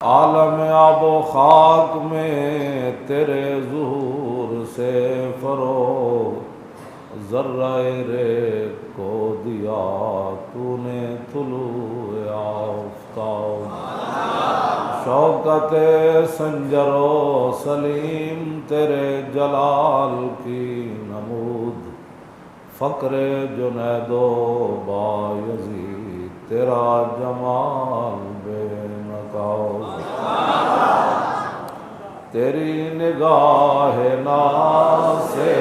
عالم آب و خاک میں تیرے ظہور سے فروغ، ذرہ رے کو دیا تو نے طلوع آفتاب، شوکت سنجر و سلیم تیرے جلال کی نمود، فقر جنید و بایزید تیرا جمال بے نقاب، تیری نگاہ ناز سے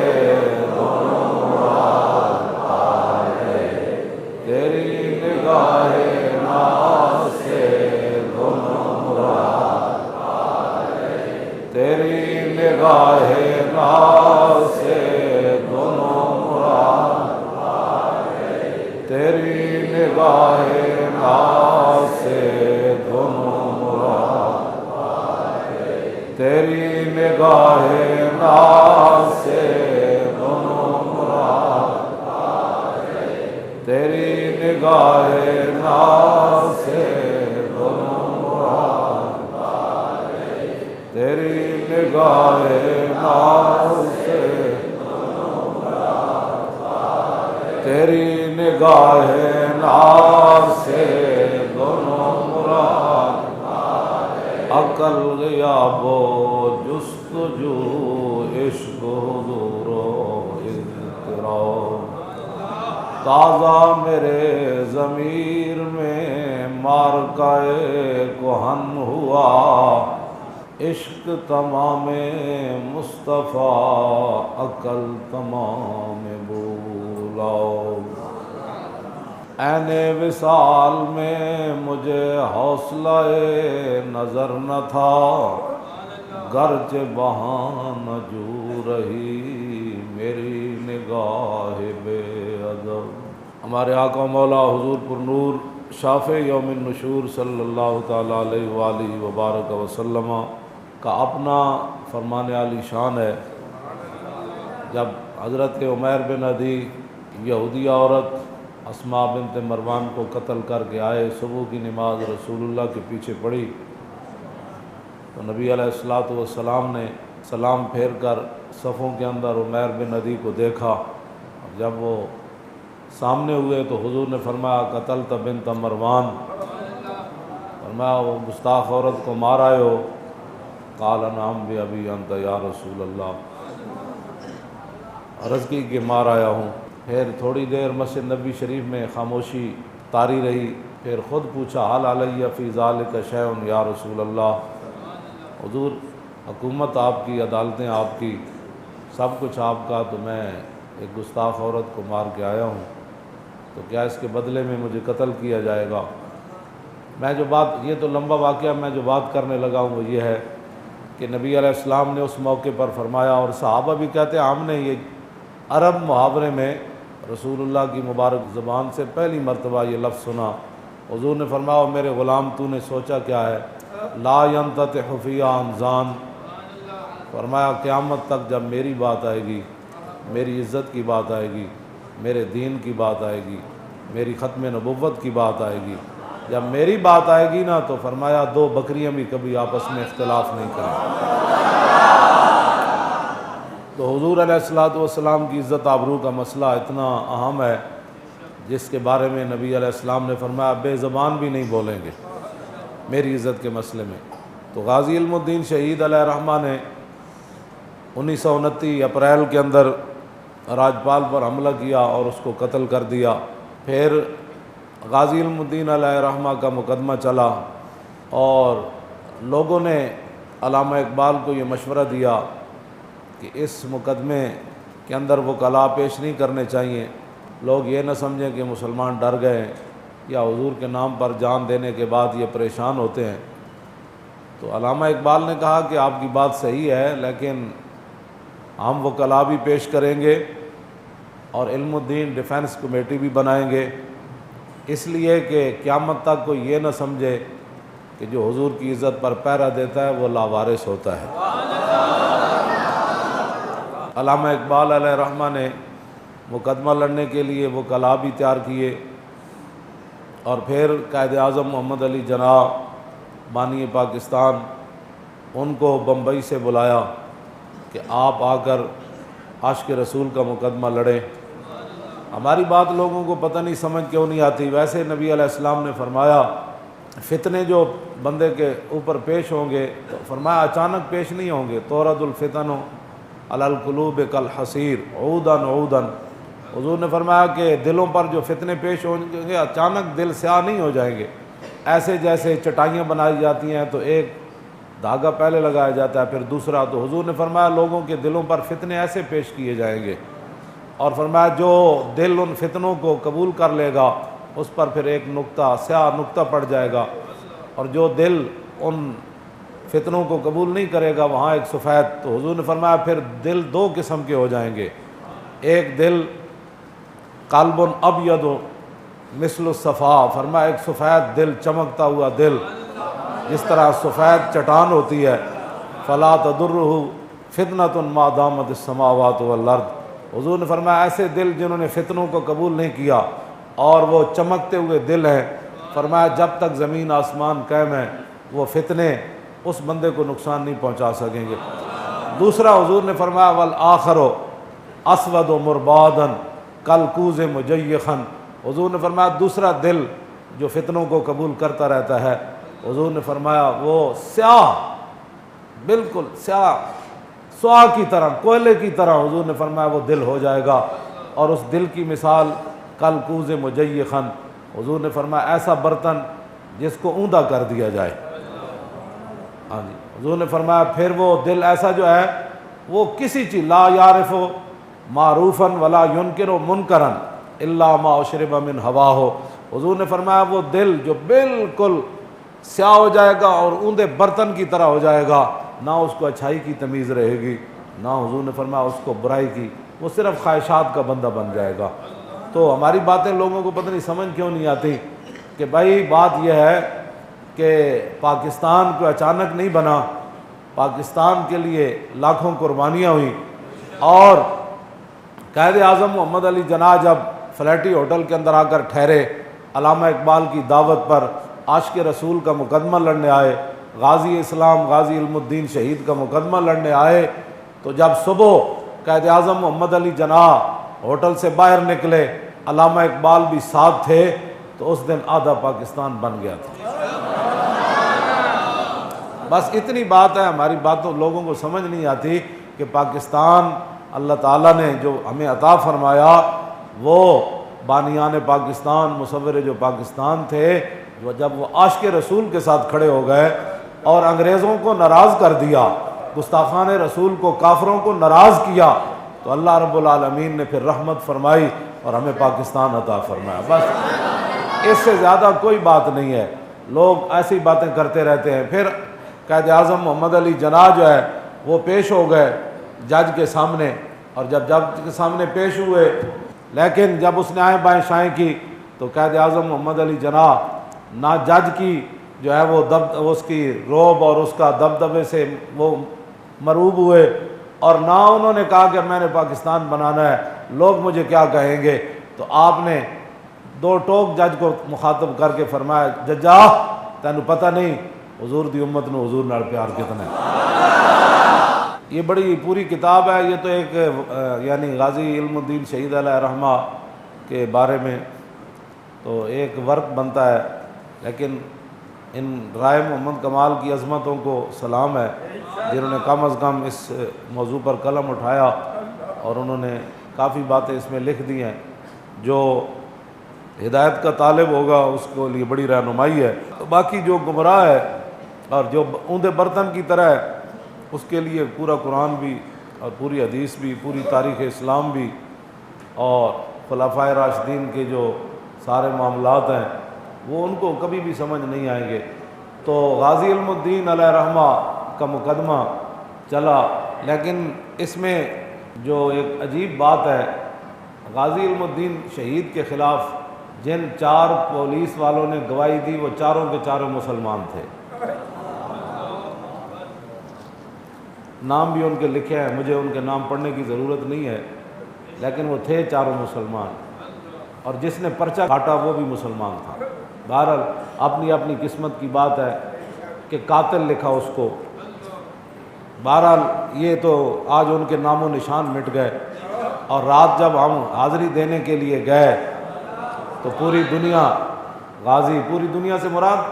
دونوں مراد پائے، تیری نگاہ ناز سے دونوں مراد پائے، تیری نگاہ ناز سے دونوں مراد پائے، تیری نگاہ ناز سے دونوں مراد پائے، تیری نگاہ ناز سے دونوں مراد پائے، تیری نگاہ ناز سے دونوں مراد پائے، تیری نگاہ ناز سے دونوں مراد پائے، تیری نگاہ ناز سے دونوں مراد پائے، عقل غیاب و جستجو عشق حضور و اضطراب، تازہ میرے ضمیر میں مارکائے کہن ہوا، عشق تمام مصطفیٰ عقل تمام بولاؤ، عین وصال میں مجھے حوصلہ نظر نہ تھا، گرچہ بہانہ جو رہی میری نگاہ بے ادب۔ ہمارے آقا مولا حضور پر نور شافع یوم النشور صلی اللہ تعالیٰ علیہ وآلہ وبارک وسلم کا اپنا فرمان عالی شان ہے۔ جب حضرت عمیر بن عدی یہودی عورت اسماء بنت مروان کو قتل کر کے آئے، صبح کی نماز رسول اللہ کے پیچھے پڑھی تو نبی علیہ الصلوۃ والسلام نے سلام پھیر کر صفوں کے اندر عمیر بن عدی کو دیکھا، اور جب وہ سامنے ہوئے تو حضور نے فرمایا قتلت بنت مروان، فرمایا وہ گستاخ عورت کو مار آئے ہو؟ قال نعم بأبی انت یا رسول اللہ، عرض کی کہ مار آیا ہوں۔ پھر تھوڑی دیر مسجد نبی شریف میں خاموشی طاری رہی، پھر خود پوچھا حل علی فی ذلک شیء یا رسول اللہ، حضور حکومت آپ کی، عدالتیں آپ کی، سب کچھ آپ کا، تو میں ایک گستاخ عورت کو مار کے آیا ہوں، تو کیا اس کے بدلے میں مجھے قتل کیا جائے گا؟ میں جو بات، یہ تو لمبا واقعہ، میں جو بات کرنے لگا ہوں وہ یہ ہے کہ نبی علیہ السلام نے اس موقع پر فرمایا، اور صحابہ بھی کہتے ہیں ہم نے یہ عرب محاورے میں رسول اللہ کی مبارک زبان سے پہلی مرتبہ یہ لفظ سنا۔ حضور نے فرمایا میرے غلام تو نے سوچا کیا ہے؟ لا ينتطع فی انزان، فرمایا قیامت تک جب میری بات آئے گی، میری عزت کی بات آئے گی، میرے دین کی بات آئے گی، میری ختم نبوت کی بات آئے گی، جب میری بات آئے گی نا تو فرمایا دو بکریاں بھی کبھی آپس میں اختلاف نہیں کریں۔ تو حضور علیہ الصلوۃ والسلام کی عزت آبرو کا مسئلہ اتنا اہم ہے جس کے بارے میں نبی علیہ السلام نے فرمایا بے زبان بھی نہیں بولیں گے میری عزت کے مسئلے میں۔ تو غازی علم الدین شہید علیہ رحمہ نے 1929 اپریل کے اندر راجپال پر حملہ کیا اور اس کو قتل کر دیا۔ پھر غازی علم الدین علیہ رحمہ کا مقدمہ چلا اور لوگوں نے علامہ اقبال کو یہ مشورہ دیا کہ اس مقدمے کے اندر وکلاء پیش نہیں کرنے چاہیے، لوگ یہ نہ سمجھیں کہ مسلمان ڈر گئے ہیں یا حضور کے نام پر جان دینے کے بعد یہ پریشان ہوتے ہیں۔ تو علامہ اقبال نے کہا کہ آپ کی بات صحیح ہے، لیکن ہم وکلاء بھی پیش کریں گے اور علم الدین ڈیفنس کمیٹی بھی بنائیں گے، اس لیے کہ قیامت تک کوئی یہ نہ سمجھے کہ جو حضور کی عزت پر پہرا دیتا ہے وہ لاوارث ہوتا ہے۔ علامہ اقبال علیہ رحمہ نے مقدمہ لڑنے کے لیے وکلاء بھی تیار کیے، اور پھر قائد اعظم محمد علی جناح بانی پاکستان، ان کو بمبئی سے بلایا کہ آپ آ کر عاشق رسول کا مقدمہ لڑیں۔ ہماری بات لوگوں کو پتہ نہیں سمجھ کیوں نہیں آتی۔ ویسے نبی علیہ السلام نے فرمایا فتنے جو بندے کے اوپر پیش ہوں گے تو فرمایا اچانک پیش نہیں ہوں گے، تورد الفتن علی القلوب کالحصیر عودا عودا۔ حضور نے فرمایا کہ دلوں پر جو فتنے پیش ہوں گے اچانک دل سیاہ نہیں ہو جائیں گے، ایسے جیسے چٹائیاں بنائی جاتی ہیں تو ایک دھاگا پہلے لگایا جاتا ہے پھر دوسرا، تو حضور نے فرمایا لوگوں کے دلوں پر فتنے ایسے پیش کیے جائیں گے، اور فرمایا جو دل ان فتنوں کو قبول کر لے گا اس پر پھر ایک نقطہ سیاہ نقطہ پڑ جائے گا، اور جو دل ان فتنوں کو قبول نہیں کرے گا وہاں ایک سفید۔ تو حضور نے فرمایا پھر دل دو قسم کے ہو جائیں گے، ایک دل قلب ابیض مثل الصفا، فرمایا ایک سفید دل چمکتا ہوا دل، جس طرح سفید چٹان ہوتی ہے، فلا تضرہ فتنۃ ما دامت السماوات والارض۔ حضور نے فرمایا ایسے دل جنہوں نے فتنوں کو قبول نہیں کیا اور وہ چمکتے ہوئے دل ہیں، فرمایا جب تک زمین آسمان قائم ہے وہ فتنے اس بندے کو نقصان نہیں پہنچا سکیں گے۔ دوسرا حضور نے فرمایا والآخر اسود مربادا کالکوز مجیخا، حضور نے فرمایا دوسرا دل جو فتنوں کو قبول کرتا رہتا ہے، حضور نے فرمایا وہ سیاہ، بالکل سیاہ سوا کی طرح، کوئلے کی طرح، حضور نے فرمایا وہ دل ہو جائے گا، اور اس دل کی مثال کالکوز مجیخا، حضور نے فرمایا ایسا برتن جس کو اوندا کر دیا جائے۔ ہاں جی، حضور نے فرمایا پھر وہ دل ایسا جو ہے وہ کسی چیز لا یعرف معروفا ولا ینکر منکرا الا ما اشرب من ہواہ، حضور نے فرمایا وہ دل جو بالکل سیاہ ہو جائے گا اور اوندے برتن کی طرح ہو جائے گا، نہ اس کو اچھائی کی تمیز رہے گی، نہ حضور نے فرمایا اس کو برائی کی، وہ صرف خواہشات کا بندہ بن جائے گا۔ تو ہماری باتیں لوگوں کو پتہ نہیں سمجھ کیوں نہیں آتی کہ بھائی بات یہ ہے کہ پاکستان کو اچانک نہیں بنا، پاکستان کے لیے لاکھوں قربانیاں ہوئیں، اور قائد اعظم محمد علی جناح جب فلیٹی ہوٹل کے اندر آ کر ٹھہرے، علامہ اقبال کی دعوت پر عاشق رسول کا مقدمہ لڑنے آئے، غازی اسلام غازی علم الدین شہید کا مقدمہ لڑنے آئے، تو جب صبح قائد اعظم محمد علی جناح ہوٹل سے باہر نکلے، علامہ اقبال بھی ساتھ تھے، تو اس دن آدھا پاکستان بن گیا تھا۔ بس اتنی بات ہے، ہماری باتوں لوگوں کو سمجھ نہیں آتی کہ پاکستان اللہ تعالیٰ نے جو ہمیں عطا فرمایا، وہ بانیان پاکستان مصور جو پاکستان تھے، جو جب وہ عاشق رسول کے ساتھ کھڑے ہو گئے اور انگریزوں کو ناراض کر دیا، گستاخان رسول کو کافروں کو ناراض کیا، تو اللہ رب العالمین نے پھر رحمت فرمائی اور ہمیں پاکستان عطا فرمایا۔ بس اس سے زیادہ کوئی بات نہیں ہے، لوگ ایسی باتیں کرتے رہتے ہیں۔ پھر قائد اعظم محمد علی جناح جو ہے وہ پیش ہو گئے جج کے سامنے، اور جب جج کے سامنے پیش ہوئے، لیکن جب اس نے آئیں بائیں شائیں کی تو قائد اعظم محمد علی جناح نہ جج کی جو ہے وہ اس کی روب اور اس کا دبدبے سے وہ مروب ہوئے، اور نہ انہوں نے کہا کہ میں نے پاکستان بنانا ہے، لوگ مجھے کیا کہیں گے۔ تو آپ نے دو ٹوک جج کو مخاطب کر کے فرمایا، ججا تینوں پتہ نہیں حضور دی امت نو حضور نال پیار کتنا ہے۔ یہ بڑی پوری کتاب ہے، یہ تو ایک یعنی غازی علم الدین شہید علیہ رحمہ کے بارے میں تو ایک ورق بنتا ہے، لیکن ان رائے محمد کمال کی عظمتوں کو سلام ہے جنہوں نے کم از کم اس موضوع پر قلم اٹھایا، اور انہوں نے کافی باتیں اس میں لکھ دی ہیں جو ہدایت کا طالب ہوگا اس کو لیے بڑی رہنمائی ہے۔ باقی جو گمراہ ہے اور جو اوندے برتن کی طرح ہے، اس کے لیے پورا قرآن بھی اور پوری حدیث بھی، پوری تاریخ اسلام بھی، اور خلفائے راشدین کے جو سارے معاملات ہیں وہ ان کو کبھی بھی سمجھ نہیں آئیں گے۔ تو غازی علم الدین علیہ رحمہ کا مقدمہ چلا، لیکن اس میں جو ایک عجیب بات ہے، غازی علم الدین شہید کے خلاف جن 4 پولیس والوں نے گواہی دی وہ چاروں کے چاروں مسلمان تھے، نام بھی ان کے لکھے ہیں، مجھے ان کے نام پڑھنے کی ضرورت نہیں ہے، لیکن وہ تھے چاروں مسلمان، اور جس نے پرچہ کاٹا وہ بھی مسلمان تھا۔ بہرحال اپنی اپنی قسمت کی بات ہے، کہ قاتل لکھا اس کو۔ بہرحال یہ تو آج ان کے نام و نشان مٹ گئے، اور رات جب ہم حاضری دینے کے لیے گئے تو پوری دنیا غازی، پوری دنیا سے مراد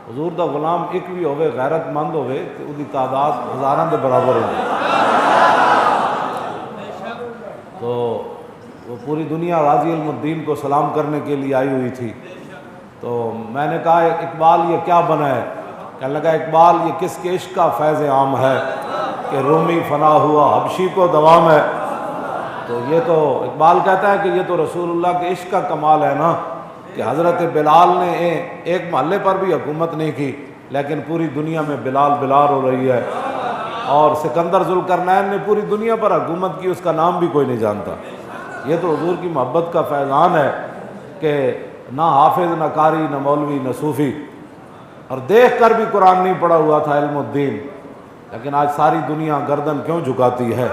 حضور دا غلام ایک بھی ہوئے غیرت مند ہوئے تو ان کی تعداد ہزاراں دے برابر ہوگی۔ تو وہ پوری دنیا غازی علم الدین کو سلام کرنے کے لیے آئی ہوئی تھی۔ تو میں نے کہا اقبال یہ کیا بنا ہے؟ کہنے لگا اقبال یہ کس کے عشق کا فیض عام ہے کہ رومی فنا ہوا حبشی کو دوام ہے۔ تو یہ تو اقبال کہتا ہے کہ یہ تو رسول اللہ کے عشق کا کمال ہے نا، کہ حضرت بلال نے ایک محلے پر بھی حکومت نہیں کی لیکن پوری دنیا میں بلال بلال ہو رہی ہے، اور سکندر ذوالقرنین نے پوری دنیا پر حکومت کی، اس کا نام بھی کوئی نہیں جانتا۔ یہ تو حضور کی محبت کا فیضان ہے کہ نہ حافظ نہ قاری نہ مولوی نہ صوفی، اور دیکھ کر بھی قرآن نہیں پڑھا ہوا تھا علم الدین، لیکن آج ساری دنیا گردن کیوں جھکاتی ہے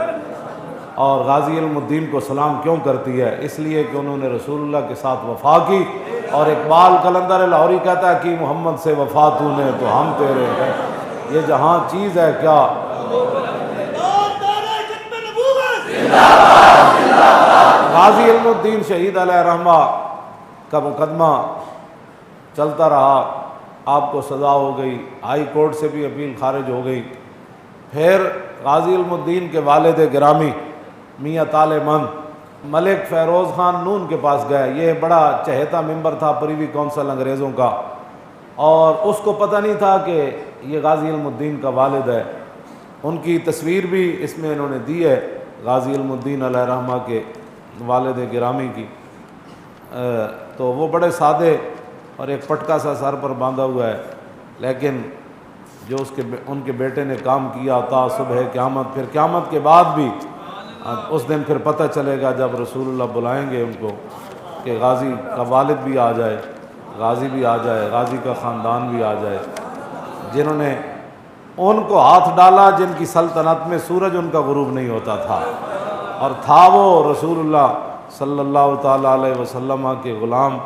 اور غازی علم الدین کو سلام کیوں کرتی ہے؟ اس لیے کہ انہوں نے رسول اللہ کے ساتھ وفا کی۔ اور اقبال قلندر لاہوری کہتا ہے کہ محمد سے وفا تو نے تو ہم تیرے ہیں، یہ جہاں چیز ہے کیا۔ غازی علم الدین شہید علیہ رحمہ کا مقدمہ چلتا رہا، آپ کو سزا ہو گئی، ہائی کورٹ سے بھی اپیل خارج ہو گئی۔ پھر غازی علم الدین کے والد گرامی میاں طالع مند ملک فیروز خان نون کے پاس گئے۔ یہ بڑا چہیتا ممبر تھا پریوی کونسل انگریزوں کا، اور اس کو پتہ نہیں تھا کہ یہ غازی علم الدین کا والد ہے۔ ان کی تصویر بھی اس میں انہوں نے دی ہے، غازی علم الدین علیہ رحمہ کے والد گرامی کی۔ تو وہ بڑے سادے اور ایک پٹکا سا سر پر باندھا ہوا ہے، لیکن جو ان کے بیٹے نے کام کیا تا صبح قیامت، پھر قیامت کے بعد بھی اس دن پھر پتہ چلے گا جب رسول اللہ بلائیں گے ان کو کہ غازی کا والد بھی آ جائے، غازی بھی آ جائے، غازی کا خاندان بھی آ جائے، جنہوں نے ان کو ہاتھ ڈالا، جن کی سلطنت میں سورج ان کا غروب نہیں ہوتا تھا، اور تھا وہ رسول اللہ صلی اللہ تعالیٰ علیہ وسلم کے غلام،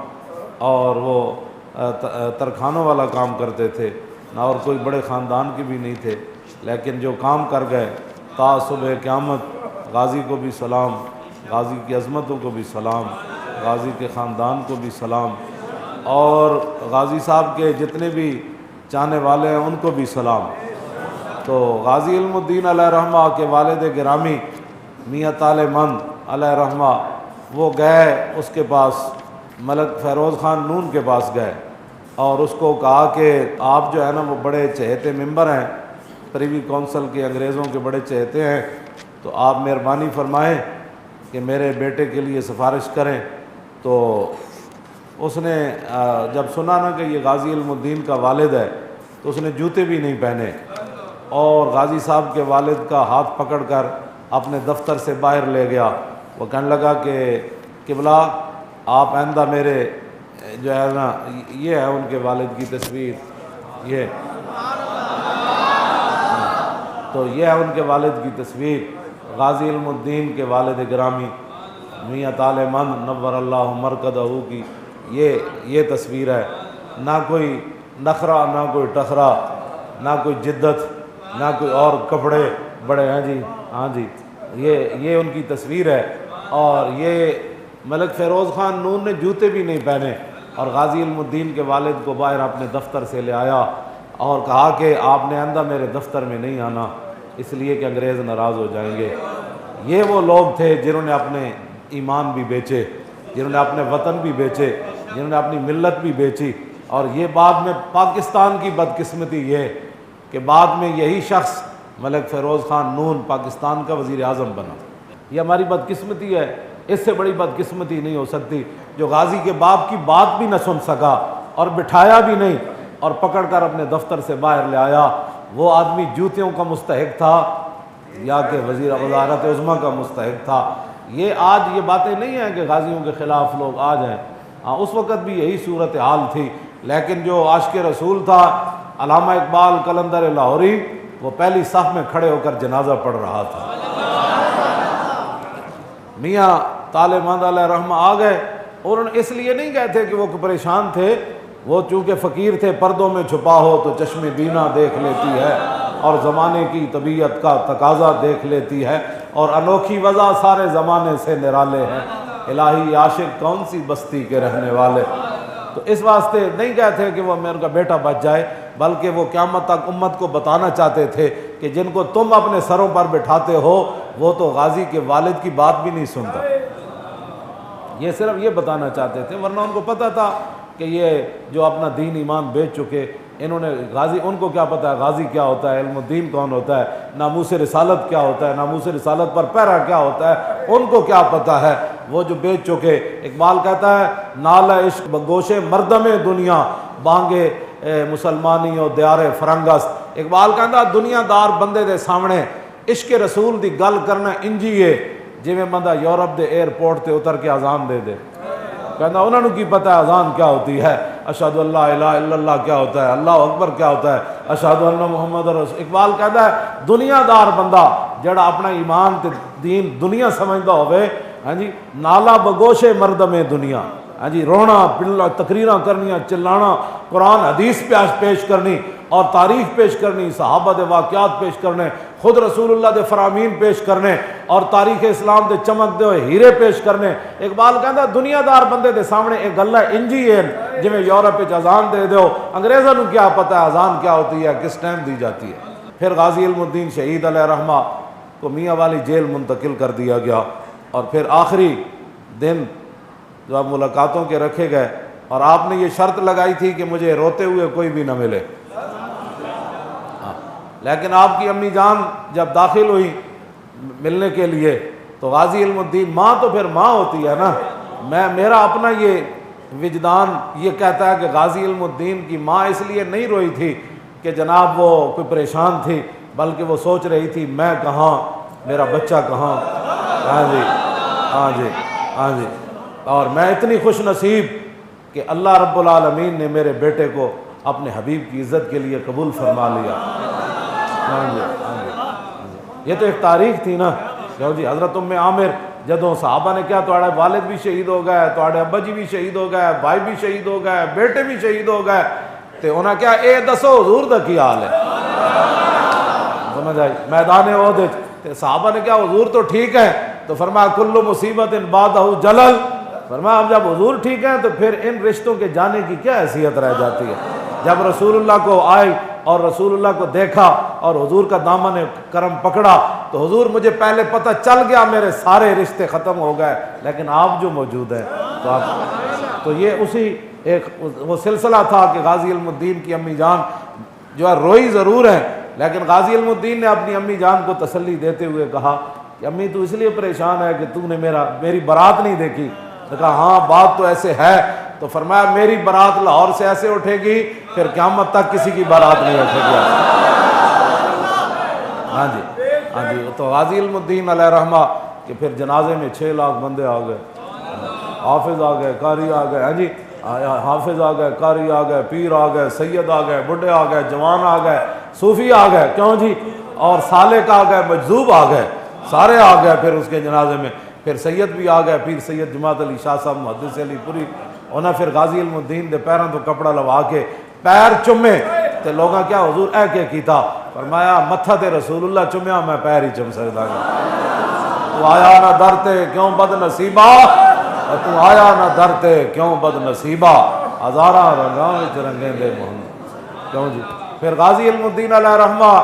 اور وہ ترخانوں والا کام کرتے تھے، نہ اور کوئی بڑے خاندان کے بھی نہیں تھے، لیکن جو کام کر گئے تا صبح قیامت۔ غازی کو بھی سلام، غازی کی عظمتوں کو بھی سلام، غازی کے خاندان کو بھی سلام، اور غازی صاحب کے جتنے بھی چاہنے والے ہیں ان کو بھی سلام۔ تو غازی علم الدین علیہ رحمہ کے والد گرامی میاں طالع مند علیہ رحمہ وہ گئے اس کے پاس، ملک فیروز خان نون کے پاس گئے، اور اس کو کہا کہ آپ جو ہے نا وہ بڑے چہیتے ممبر ہیں پریوی کونسل کے، انگریزوں کے بڑے چہیتے ہیں، تو آپ مہربانی فرمائیں کہ میرے بیٹے کے لیے سفارش کریں۔ تو اس نے جب سنا نا کہ یہ غازی علم الدین کا والد ہے تو اس نے جوتے بھی نہیں پہنے، اور غازی صاحب کے والد کا ہاتھ پکڑ کر اپنے دفتر سے باہر لے گیا۔ وہ کہنے لگا کہ قبلہ آپ آئندہ میرے جو ہے نا، یہ ہے ان کے والد کی تصویر، یہ تو یہ ہے ان کے والد کی تصویر، غازی علم الدین کے والد گرامی میاں طالع مند نور اللہ مرکزہ کی یہ تصویر ہے۔ نہ کوئی نخرہ، نہ کوئی ٹخرا، نہ کوئی جدت، نہ کوئی اور کپڑے بڑے ہیں جی، ہاں جی، یہ ان کی تصویر ہے۔ اور یہ ملک فیروز خان نون نے جوتے بھی نہیں پہنے، اور غازی علم الدین کے والد کو باہر اپنے دفتر سے لے آیا اور کہا کہ آپ نے آئندہ میرے دفتر میں نہیں آنا، اس لیے کہ انگریز ناراض ہو جائیں گے۔ یہ وہ لوگ تھے جنہوں نے اپنے ایمان بھی بیچے، جنہوں نے اپنے وطن بھی بیچے، جنہوں نے اپنی ملت بھی بیچی، اور یہ بعد میں پاکستان کی بدقسمتی یہ کہ بعد میں یہی شخص ملک فیروز خان نون پاکستان کا وزیر اعظم بنا۔ یہ ہماری بدقسمتی ہے، اس سے بڑی بدقسمتی نہیں ہو سکتی، جو غازی کے باپ کی بات بھی نہ سن سکا اور بٹھایا بھی نہیں اور پکڑ کر اپنے دفتر سے باہر لے آیا۔ وہ آدمی جوتیوں کا مستحق تھا یا کہ وزیر وزارت عظمیٰ کا مستحق تھا؟ یہ آج یہ باتیں نہیں ہیں کہ غازیوں کے خلاف لوگ آ جائیں، ہاں اس وقت بھی یہی صورتحال تھی، لیکن جو عاشق رسول تھا علامہ اقبال قلندر لاہوری، وہ پہلی صف میں کھڑے ہو کر جنازہ پڑھ رہا تھا۔ میاں طالع مند علیہ رحمہ آ گئے، اور انہوں نے اس لیے نہیں گئے تھے کہ وہ پریشان تھے، وہ چونکہ فقیر تھے، پردوں میں چھپا ہو تو چشم بینا دیکھ لیتی ہے، اور زمانے کی طبیعت کا تقاضا دیکھ لیتی ہے، اور انوکھی وضع سارے زمانے سے نرالے ہیں، الہی عاشق کون سی بستی کے رہنے والے۔ تو اس واسطے نہیں کہتے کہ وہ میرے کا بیٹا بچ جائے، بلکہ وہ قیامت تک امت کو بتانا چاہتے تھے کہ جن کو تم اپنے سروں پر بٹھاتے ہو وہ تو غازی کے والد کی بات بھی نہیں سنتا۔ یہ صرف یہ بتانا چاہتے تھے، ورنہ ان کو پتہ تھا کہ یہ جو اپنا دین ایمان بیچ چکے، انہوں نے غازی، ان کو کیا پتہ ہے غازی کیا ہوتا ہے، علم الدین کون ہوتا ہے، ناموس رسالت کیا ہوتا ہے، ناموس رسالت پر پہرا کیا ہوتا ہے، ان کو کیا پتہ ہے، وہ جو بیچ چکے۔ اقبال کہتا ہے نال عشق بگوش مردم دنیا بانگے مسلمانی و دیار فرنگست۔ اقبال کہتا دنیا دار بندے دے سامنے عشق رسول دی گل کرنا انجی ہے جویں بندہ یورپ دے ایئرپورٹ تے اتر کے اذان دے دے۔ کہنا انہوں نے کی پتہ ہے اذان کیا ہوتی ہے، اشہد اللہ الہ الا اللہ کیا ہوتا ہے، اللہ اکبر کیا ہوتا ہے، اشہد ان محمد رسول۔ اقبال کہتا ہے دنیا دار بندہ جڑا اپنا ایمان تے دین دنیا سمجھدا ہوئے، ہاں جی، نالا بگوش مردم دنیا، ہاں جی، رونا پلنا تقریراں کرنیاں چلانا، قرآن حدیث پیش کرنی اور تاریخ پیش کرنی، صحابہ دے واقعات پیش کرنے، خود رسول اللہ دے فرامین پیش کرنے، اور تاریخ اسلام دے چمک دے ہوئے ہیرے پیش کرنے۔ اقبال کہتا دنیا دار بندے دے سامنے ایک گل انجی ہے جویں یورپ وچ اذان دے دیو، انگریزاں نوں کیا پتہ ہے اذان کیا ہوتی ہے، کس ٹائم دی جاتی ہے۔ پھر غازی علم الدین شہید علیہ رحمہ کو میاں والی جیل منتقل کر دیا گیا، اور پھر آخری دن جب ملاقاتوں کے رکھے گئے، اور آپ نے یہ شرط لگائی تھی کہ مجھے روتے ہوئے کوئی بھی نہ ملے، لیکن آپ کی امی جان جب داخل ہوئی ملنے کے لیے تو غازی علم الدین، ماں تو پھر ماں ہوتی ہے نا، میرا اپنا یہ وجدان یہ کہتا ہے کہ غازی علم الدین کی ماں اس لیے نہیں روئی تھی کہ جناب وہ کوئی پریشان تھی، بلکہ وہ سوچ رہی تھی میں کہاں، میرا بچہ کہاں، ہاں جی ہاں جی ہاں جی، اور میں اتنی خوش نصیب کہ اللہ رب العالمین نے میرے بیٹے کو اپنے حبیب کی عزت کے لیے قبول فرما لیا۔ ہاں جی ہاں جی، یہ تو ایک تاریخ تھی نا۔ جی حضرت ام عامر جدوں صحابہ نے کیا تواڈے والد بھی شہید ہو گئے، تواڈے ابا جی بھی شہید ہو گئے، بھائی بھی شہید ہو گئے، بیٹے بھی شہید ہو گئے، تے انہاں کیا اے دسو حضور دا کی حال ہے، سمجھ آئی، میدان احد تے صحابہ نے کیا حضور تو ٹھیک ہے، تو فرمایا کل مصیبت بعدہ جلل، فرمایا اب جب حضور ٹھیک ہیں تو پھر ان رشتوں کے جانے کی کیا حیثیت رہ جاتی ہے۔ جب رسول اللہ کو آئی اور رسول اللہ کو دیکھا اور حضور کا دامن کرم پکڑا تو حضور مجھے پہلے پتہ چل گیا میرے سارے رشتے ختم ہو گئے، لیکن آپ جو موجود ہیں تو آپ، تو یہ اسی ایک وہ سلسلہ تھا کہ غازی علم الدین کی امی جان جو ہے روئی ضرور ہے، لیکن غازی علم الدین نے اپنی امی جان کو تسلی دیتے ہوئے کہا کہ امی تو اس لیے پریشان ہے کہ تو نے میری بارات نہیں دیکھی۔ نے کہا ہاں بات تو ایسے ہے، تو فرمایا میری بارات لاہور سے ایسے اٹھے گی پھر قیامت تک کسی کی بارات نہیں اٹھے گی۔ ہاں جی ہاں جی، تو غازی علم الدین علیہ رحمہ کہ پھر جنازے میں 6 لاکھ بندے آ گئے، حافظ آ گئے، قاری آ گئے، ہاں جی حافظ آ گئے، قاری آ گئے، پیر آ گئے، سید آ گئے، بڈھے آ گئے، جوان آ گئے، صوفی آ گئے، کیوں جی، اور سالک آ گئے، مجذوب آ گئے، سارے آ گئے پھر اس کے جنازے میں۔ پھر سید بھی آ گئے، پیر سید جماعت علی شاہ صاحب محدث علی پوری، انہیں پھر غازی علم الدین دے پیروں تو کپڑا لوا کے پیر چومے تے لوگاں کیا حضور اے کے کیتا، فرمایا متھا تے رسول اللہ چومیا میں پیر ہی چم سکدا گا۔ تو آیا نہ در تے کیوں بد نصیبہ، تو آیا نہ در تے کیوں بد نصیبہ، ہزاراں رنگاں وچ رنگیں دے محمد، کیوں جی۔ پھر غازی علم الدین علیہ رحمہ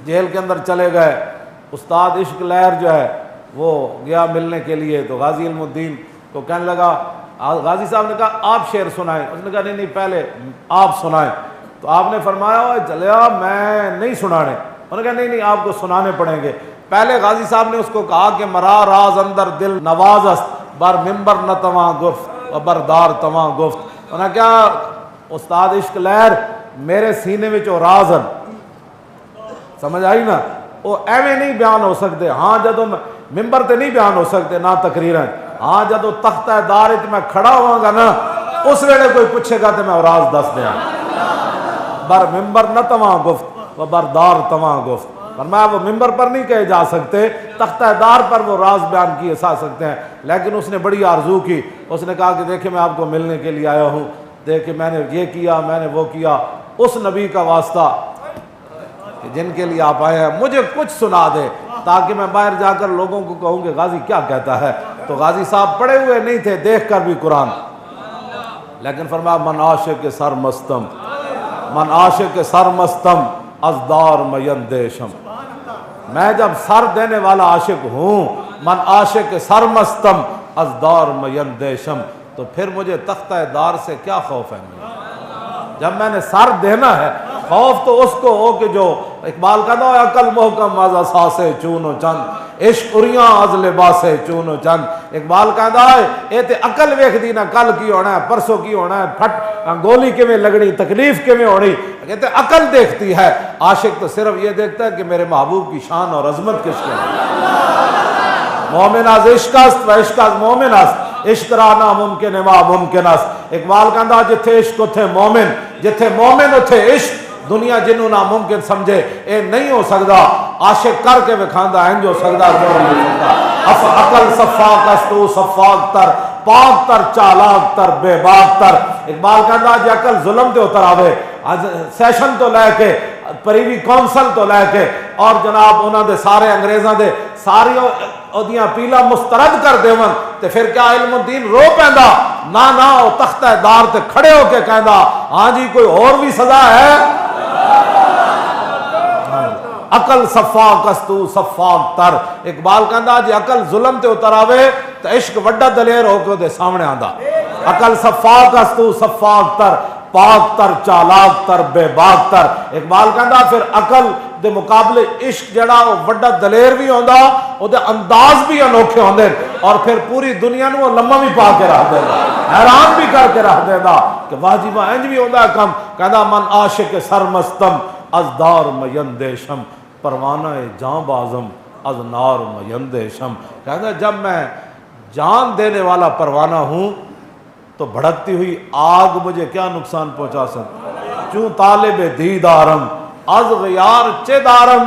جیل کے اندر چلے گئے، استاد عشق لہر جو ہے وہ گیا ملنے کے لیے، تو غازی علم الدین کو کہنے لگا، غازی صاحب نے کہا آپ شعر سنائیں، اس نے کہا نہیں نہیں پہلے آپ سنائیں، تو آپ نے فرمایا چلیا میں نہیں سنانے، انہوں نے کہا نہیں نہیں آپ کو سنانے پڑیں گے۔ پہلے غازی صاحب نے اس کو کہا کہ مرا راز اندر دل نوازست بر ممبر نہ تواں گفت و بردار تواں گفت، انہوں نے کہا استاد عشق لہر میرے سینے میں جو راز ہیں، سمجھ آئی نا، وہ ایویں نہیں بیان ہو سکتے، ہاں جدوں ممبر تے نہیں بیان ہو سکتے نہ تقریراں، ہاں جدوں تختہ دار وچ میں کھڑا ہواں گا نا اس ویلے کوئی پوچھے گا تو میں راز دس دیاں، بر ممبر نہ تواں گفت و بردار تواں گفت، فرمایا وہ ممبر پر نہیں کہے جا سکتے، تختہ دار پر وہ راز بیان کیے جا سکتے ہیں، لیکن اس نے بڑی آرزو کی، اس نے کہا کہ دیکھیں میں آپ کو ملنے کے لیے آیا ہوں، دیکھ کہ میں نے یہ کیا، میں نے وہ کیا، اس نبی کا واسطہ کہ جن کے لیے آپ آئے ہیں مجھے کچھ سنا دے تاکہ میں باہر جا کر لوگوں کو کہوں کہ غازی کیا کہتا ہے۔ تو غازی صاحب پڑھے ہوئے نہیں تھے، دیکھ کر بھی قرآن، لیکن فرمایا من عاشق سرمستم، من عاشق سرمستم ازدار میندیشم، میں جب سر دینے والا عاشق ہوں، من عاشق سرمستم ازدار میندیشم، تو پھر مجھے تختہ دار سے کیا خوف ہے؟ جب میں نے سر دینا ہے، خوف تو اس کو ہو کہ جو اقبال کہتا ہے عقل محکم از اساسے چون و چند، عشق اریاں از لباسے چون و چند۔ اقبال کہتا ہے اے تے عقل ویکھ دی نا کل کی ہونا ہے، پرسوں کی ہونا ہے، پھٹ گولی کیویں لگنی، تکلیف کیویں ہونی، کہتے عقل دیکھتی ہے، عاشق تو صرف یہ دیکھتا ہے کہ میرے محبوب کی شان اور عظمت کس کے ہے۔ مومن از عشق است و عشق از مومن است، عشق را ناممکن ما ممکن است۔ اقبال کہتا جتھے عشق اتھے مومن، جتھے مومن اتھے عشق، دنیا جنوں ناممکن سمجھے اے نہیں ہو سکتا، عاشق کر کے وکھاندا انج ہو سکتا جو نہیں سکتا۔ اف عقل صفاق است تو صفاق تر، پاک تر چالاک تر بے باک تر۔ اقبال کہتا جے عقل ظلم تے اتر آوے، سیشن تو لے کے پریوی کونسل تو لے کے اور جناب انہاں دے سارے انگریزاں دے ساری اودیاں پیلا مسترد کر دیون تے پھر کیا علم الدین رو پیندا؟ نہ او تختہ دار تے کھڑے ہو کے کہندا ہاں جی کوئی اور بھی سزا ہے۔ عقل صفاق است تو صفاق تر۔ اقبال کہندا جے عقل ظلم تے اتر آوے تے عشق وڈا دلیر ہو کے دے سامنے آندا۔ عقل صفاق است تو صفاق تر، پاک تر چالاک تر بے باک تر۔ اقبال کہندا پھر عقل دے مقابلے عشق جڑا وہ وڈا دلیر بھی ہوندا، او دے انداز بھی انوکھے ہوندے، اور پھر پوری دنیا نو لمحہ بھی پا کے رکھ دیندا، حیران بھی کر کے رکھ دیندا کہ واہ جی واہ انج بھی ہوندا ہے کم۔ کہندا من عاشق سرمستم از دار میندیشم، پروانہ جاں بازم از نار میندیشم۔ کہندا جب میں جان دینے والا پروانہ ہوں تو بھڑکتی ہوئی آگ مجھے کیا نقصان پہنچا سکتی؟ چوں طالب دیدارم از غیار چے دارم،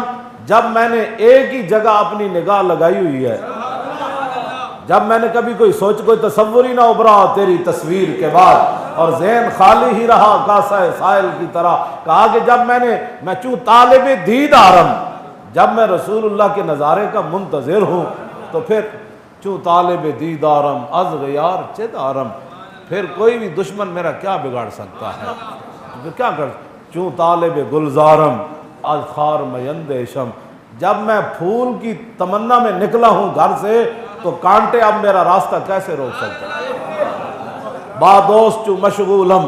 جب میں نے ایک ہی جگہ اپنی نگاہ لگائی ہوئی ہے، جب میں نے کبھی کوئی سوچ کوئی تصور ہی نہ ابھرا تیری تصویر کے بعد، اور ذہن خالی ہی رہا کاسہ سائل کی طرح، کہا کہ جب میں چوں طالب دیدارم، جب میں رسول اللہ کے نظارے کا منتظر ہوں تو پھر چوں طالب دیدارم از غیار چے دارم، پھر کوئی بھی دشمن میرا کیا بگاڑ سکتا ہے؟ پھر کیا کر چوں طالب گلزارم از خار میندیشم، جب میں پھول کی تمنا میں نکلا ہوں گھر سے تو کانٹے اب میرا راستہ کیسے روک سکتے ہیں؟ با دوست چوں مشغولم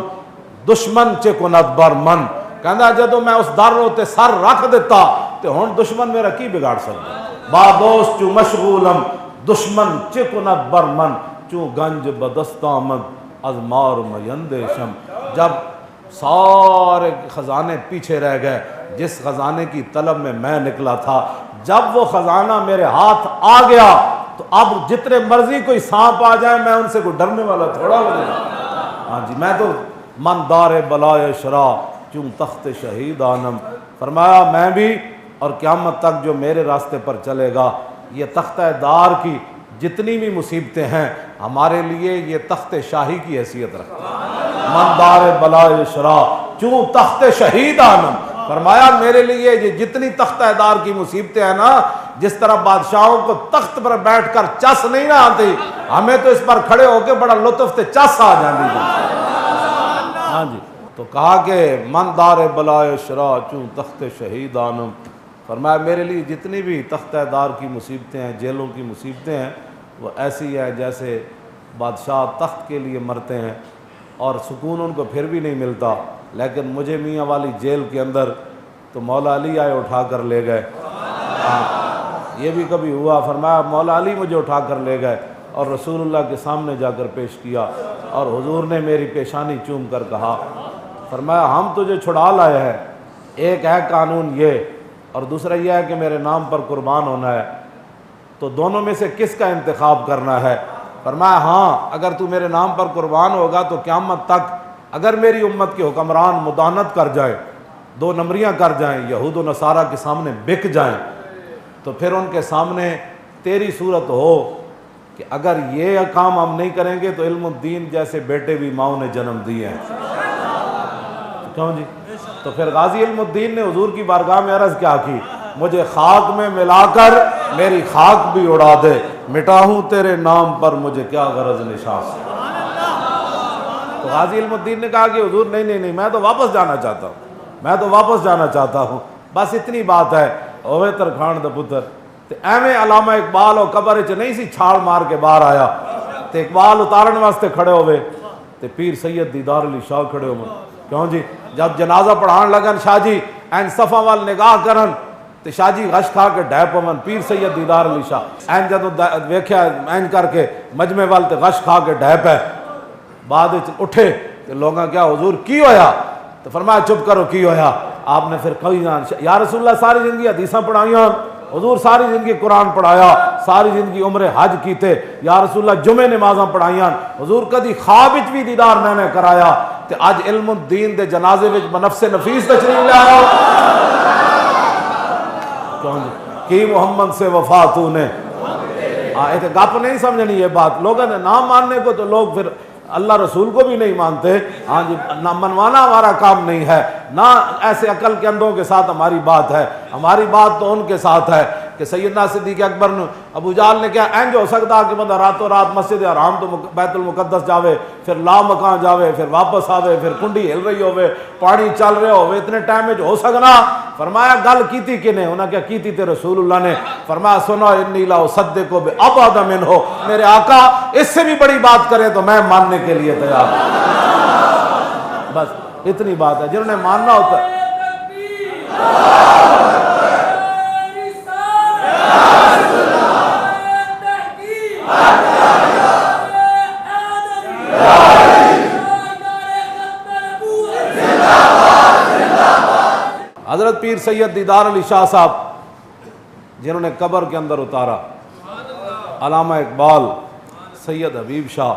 دشمن چے کند بر من، کہندا جدو میں اس در تے سر رکھ دیتا تو ہن دشمن میرا کی بگاڑ سکتا؟ با دوست چوں مشغولم دشمن چے کند بر من، چوں گنج بدست آمد از مار میندیشم، جب سارے خزانے پیچھے رہ گئے، جس خزانے کی طلب میں نکلا تھا، جب وہ خزانہ میرے ہاتھ آ گیا تو اب جتنے مرضی کوئی سانپ آ جائے میں ان سے کوئی ڈرنے والا تھوڑا ہو جائے۔ ہاں جی میں تو من دار بلائے شرا چوں تخت شہید آنم، فرمایا میں بھی اور قیامت تک جو میرے راستے پر چلے گا، یہ تختہ دار کی جتنی بھی مصیبتیں ہیں ہمارے لیے یہ تخت شاہی کی حیثیت رکھتا ہے۔ من دار بلائے شرا چوں تخت شہید آنم، فرمایا میرے لیے یہ جتنی تختہ دار کی مصیبتیں ہیں نا، جس طرح بادشاہوں کو تخت پر بیٹھ کر چس نہیں نہ آتی، ہمیں تو اس پر کھڑے ہو کے بڑا لطف تے چس آ جاندی جی۔ ہاں جی تو کہا کہ من دار بلائے شرا چوں تخت شہید آنم، فرمایا میرے لیے جتنی بھی تختہ دار کی مصیبتیں ہیں، جیلوں کی مصیبتیں ہیں، وہ ایسی ہے جیسے بادشاہ تخت کے لیے مرتے ہیں اور سکون ان کو پھر بھی نہیں ملتا، لیکن مجھے میاں والی جیل کے اندر تو مولا علی آئے اٹھا کر لے گئے۔ یہ بھی کبھی ہوا، فرمایا مولا علی مجھے اٹھا کر لے گئے اور رسول اللہ کے سامنے جا کر پیش کیا، اور حضور نے میری پیشانی چوم کر کہا، فرمایا ہم تجھے چھڑا لائے ہیں، ایک ہے قانون یہ اور دوسرا یہ ہے کہ میرے نام پر قربان ہونا ہے، تو دونوں میں سے کس کا انتخاب کرنا ہے؟ فرمایا ہاں اگر تو میرے نام پر قربان ہوگا تو قیامت تک اگر میری امت کے حکمران مداہنت کر جائیں، دو نمبریاں کر جائیں، یہود و نصارہ کے سامنے بک جائیں، تو پھر ان کے سامنے تیری صورت ہو کہ اگر یہ کام ہم نہیں کریں گے تو علم الدین جیسے بیٹے بھی ماؤں نے جنم دیے ہیں۔ کیوں جی؟ تو پھر غازی علم الدین نے حضور کی بارگاہ میں عرض کیا کی، مجھے خاک میں ملا کر میری خاک بھی اڑا دے، مٹاہوں تیرے نام پر مجھے کیا غرض نشاں سے۔ تو غازی علم الدین نے کہا کہ حضور نہیں میں تو واپس جانا چاہتا ہوں، میں تو واپس جانا چاہتا ہوں، بس اتنی بات ہے۔ اوے ترکھان دا پتر تے ایویں علامہ اقبال او قبر وچ نہیں سی چھال مار کے باہر آیا تے اقبال اتارن واسطے کھڑے ہوئے تے پیر سید دیدار علی شاہ کھڑے ہوئے۔ کیوں جی؟ جب جنازہ پڑھان لگن شاہ جی این صفا وال نگاہ کرن تے شاہ جی غش کھا کے ڈھے پون، پیر سید دیدار علی شاہ این جدوں ویکھیا این کر کے مجمع وال تے غش کھا کے ڈھے پے، بعد وچ اٹھے تے لوگاں کیا حضور کی ہویا؟ تو فرمایا چپ کرو کی ہویا؟ آپ نے پھر کہی یا رسول اللہ ساری زندگی حدیثاں پڑھائیاں، حضور ساری زندگی قرآن پڑھایا، ساری زندگی عمر حج کیتے، یا رسول اللہ جمعے نمازاں پڑھائیاں، حضور کدی خواب وچ بھی دیدار میں نے کرایا، تے اج علم الدین دے جنازے وچ بنفس نفیس تشریف لے آیا۔ کیوں جی؟ کی محمد سے وفا تو نے، یہ تو گپ نہیں سمجھنی یہ بات، لوگوں نے نہ ماننے کو تو لوگ پھر اللہ رسول کو بھی نہیں مانتے۔ ہاں جی، نہ منوانا ہمارا کام نہیں ہے، نہ ایسے عقل کے اندھوں کے ساتھ ہماری بات ہے، ہماری بات تو ان کے ساتھ ہے کہ سیدنا صدیق اکبر نے ابو جہل نے کیا اینج ہو سکتا کہ بندہ راتوں رات مسجد حرام تو بیت المقدس جاوے، پھر لا مکان جاوے، پھر واپس آوے، پھر کنڈی ہل رہی ہوئے، پانی چل رہے ہوئے، اتنے ٹائم میں ہو سکنا؟ فرمایا گل کیتی کنے؟ انہاں کیا کیتی تے رسول اللہ نے فرمایا سنو انی لا اصدق بابعد منہ، میرے آقا اس سے بھی بڑی بات کرے تو میں ماننے کے لیے تیار ہوں۔ بس اتنی بات ہے، جنہوں نے ماننا ہوتا ہے۔ حضرت پیر سید دیدار علی شاہ صاحب جنہوں نے قبر کے اندر اتارا، علامہ اقبال، سید حبیب شاہ،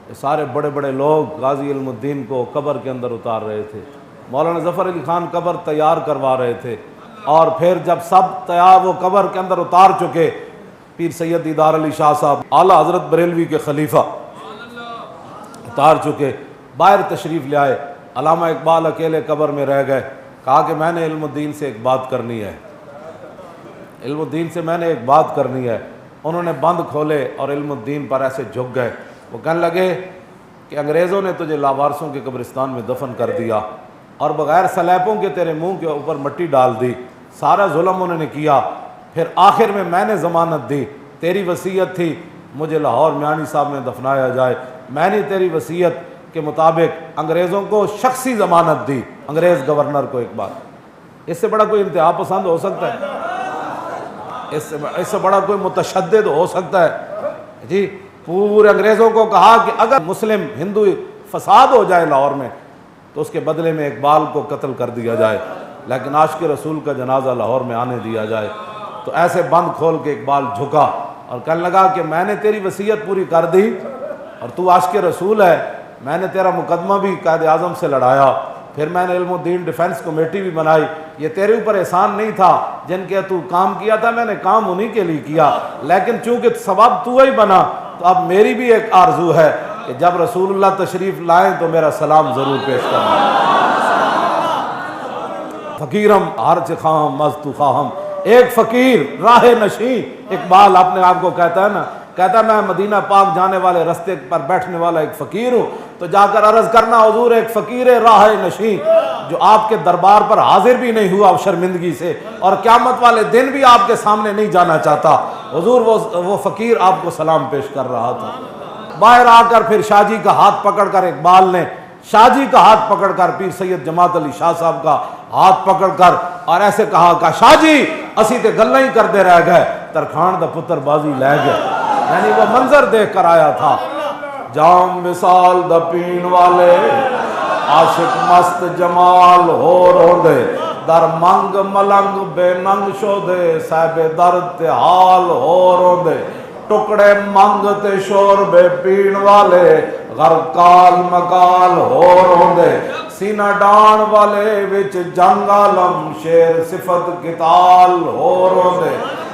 یہ سارے بڑے بڑے لوگ غازی علم الدین کو قبر کے اندر اتار رہے تھے۔ مولانا ظفر علی خان قبر تیار کروا رہے تھے، اور پھر جب سب تیار وہ قبر کے اندر اتار چکے، پیر سید دیدار علی شاہ صاحب اعلیٰ حضرت بریلوی کے خلیفہ اتار چکے، باہر تشریف لے آئے، علامہ اقبال اکیلے قبر میں رہ گئے، کہا کہ میں نے علم الدین سے ایک بات کرنی ہے، علم الدین سے میں نے ایک بات کرنی ہے۔ انہوں نے بند کھولے اور علم الدین پر ایسے جھک گئے، وہ کہنے لگے کہ انگریزوں نے تجھے لاوارثوں کے قبرستان میں دفن کر دیا اور بغیر سلیبوں کے تیرے منہ کے اوپر مٹی ڈال دی، سارا ظلم انہوں نے کیا، پھر آخر میں نے ضمانت دی، تیری وصیت تھی مجھے لاہور میانی صاحب میں دفنایا جائے، میں نے تیری وصیت کے مطابق انگریزوں کو شخصی ضمانت دی، انگریز گورنر کو۔ ایک بات، اس سے بڑا کوئی انتہا پسند ہو سکتا ہے؟ اس سے بڑا کوئی متشدد ہو سکتا ہے؟ جی، پورے انگریزوں کو کہا کہ اگر مسلم ہندو فساد ہو جائے لاہور میں تو اس کے بدلے میں اقبال کو قتل کر دیا جائے، لیکن عاشق رسول کا جنازہ لاہور میں آنے دیا جائے۔ تو ایسے بند کھول کے اقبال جھکا اور کہنے لگا کہ میں نے تیری وصیت پوری کر دی اور تو عاشق رسول ہے، میں نے تیرا مقدمہ بھی قائد اعظم سے لڑایا، پھر میں نے علم الدین ڈیفنس کمیٹی بھی بنائی، یہ تیرے اوپر احسان نہیں تھا، جن کے تو کام کیا تھا میں نے کام انہی کے لیے کیا، لیکن چونکہ سبب تو ہی بنا تو اب میری بھی ایک آرزو ہے کہ جب رسول اللہ تشریف لائیں تو میرا سلام ضرور پیش کرنا۔ فقیرم ہرچ خواہم مزتو خواہم، ایک فقیر راہ نشین، اقبال اپنے آپ کو کہتا ہے نا، کہتا ہے میں مدینہ پاک جانے والے رستے پر بیٹھنے والا ایک فقیر ہوں، تو جا کر عرض کرنا حضور ایک فقیر راہ نشین جو آپ کے دربار پر حاضر بھی نہیں ہوا شرمندگی سے اور قیامت والے دن بھی آپ کے سامنے نہیں جانا چاہتا، حضور وہ فقیر آپ کو سلام پیش کر رہا تھا۔ باہر آ کر پھر شاہ جی کا ہاتھ پکڑ کر اقبال نے شاہ جی کا ہاتھ پکڑ کر پیر سید جماعت علی شاہ صاحب کا ہاتھ پکڑ کر اور ایسے کہا کہ شاہ جی اسی تے گلاں ہی کرتے رہ گئے، ترکھان دا پتر بازی لے گئے۔ یعنی وہ منظر دیکھ کر آیا تھا، جام وصال دا پین والے عاشق مست جمال ہو روندے، در منگ ملنگ بے ننگ شودے صاحب درد تے حال ہو روندے، ٹکڑے منگ تے شور بے پین والے غرقال مقال ہو روندے، سینہ ڈان والے وچ جنگ عالم شیر صفت قتال ہو روندے،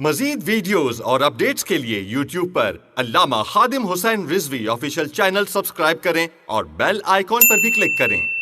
مزید ویڈیوز اور اپڈیٹس کے لیے یوٹیوب پر علامہ Khadim Hussain Rizvi official channel subscribe کریں اور بیل آئیکن پر بھی کلک کریں۔